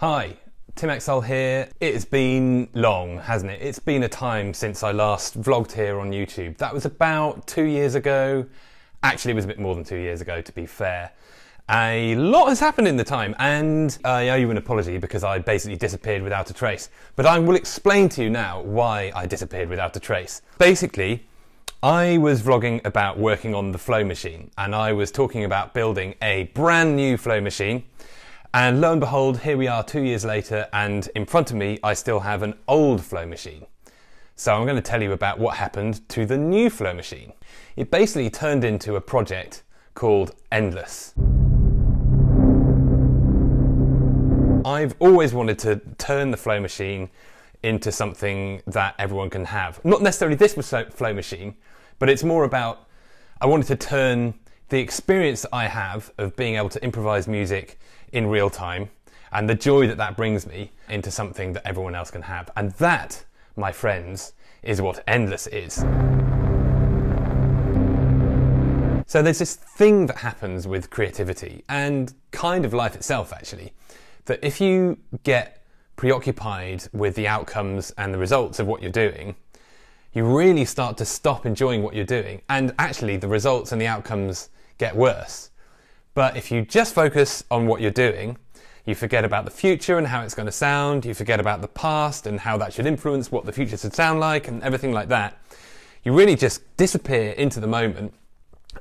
Hi, Tim Exile here. It's been long, hasn't it? It's been a time since I last vlogged here on YouTube. That was about 2 years ago. Actually, it was a bit more than 2 years ago, to be fair. A lot has happened in the time, and I owe you an apology because I basically disappeared without a trace. But I will explain to you now why I disappeared without a trace. Basically, I was vlogging about working on the flow machine, and I was talking about building a brand new flow machine. And lo and behold, here we are 2 years later, and in front of me I still have an old flow machine. So I'm going to tell you about what happened to the new flow machine. It basically turned into a project called Endless. I've always wanted to turn the flow machine into something that everyone can have. Not necessarily this flow machine, but it's more about, I wanted to turn the experience that I have of being able to improvise music in real time and the joy that that brings me into something that everyone else can have. And that, my friends, is what Endless is. So there's this thing that happens with creativity and kind of life itself actually, that if you get preoccupied with the outcomes and the results of what you're doing, you really start to stop enjoying what you're doing, and actually the results and the outcomes get worse. But if you just focus on what you're doing, you forget about the future and how it's going to sound, you forget about the past and how that should influence what the future should sound like and everything like that. You really just disappear into the moment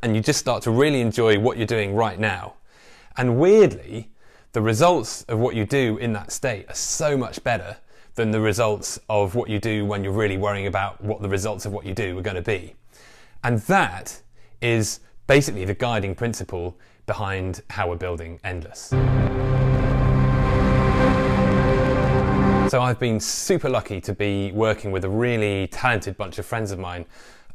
and you just start to really enjoy what you're doing right now. And weirdly, the results of what you do in that state are so much better than the results of what you do when you're really worrying about what the results of what you do are going to be. And that is basically the guiding principle behind how we're building Endless. So I've been super lucky to be working with a really talented bunch of friends of mine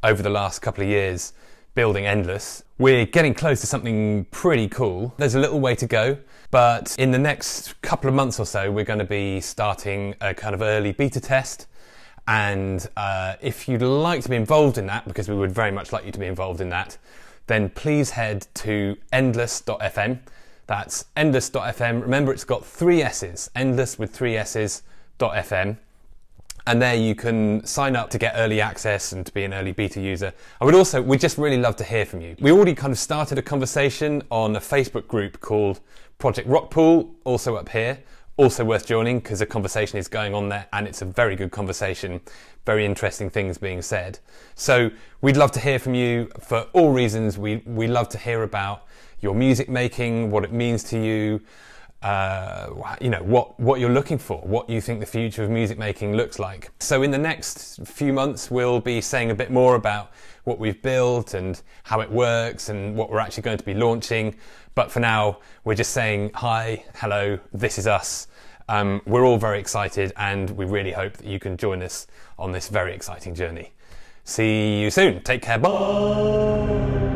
over the last couple of years building Endless. We're getting close to something pretty cool. There's a little way to go, but in the next couple of months or so we're going to be starting a kind of early beta test. And if you'd like to be involved in that, because we would very much like you to be involved in that, then please head to endless.fm. That's endless.fm. Remember, it's got 3 S's, endless with 3 S's.fm. And there you can sign up to get early access and to be an early beta user. We'd just really love to hear from you. We already kind of started a conversation on a Facebook group called Project Rockpool, also up here. Also worth joining because a conversation is going on there and it's a very good conversation, very interesting things being said. So we'd love to hear from you for all reasons. We love to hear about your music making, what it means to you, what you're looking for, what you think the future of music making looks like. So in the next few months we'll be saying a bit more about what we've built and how it works and what we're actually going to be launching. But for now, we're just saying hi, hello, this is us. We're all very excited and we really hope that you can join us on this very exciting journey. See you soon. Take care. Bye.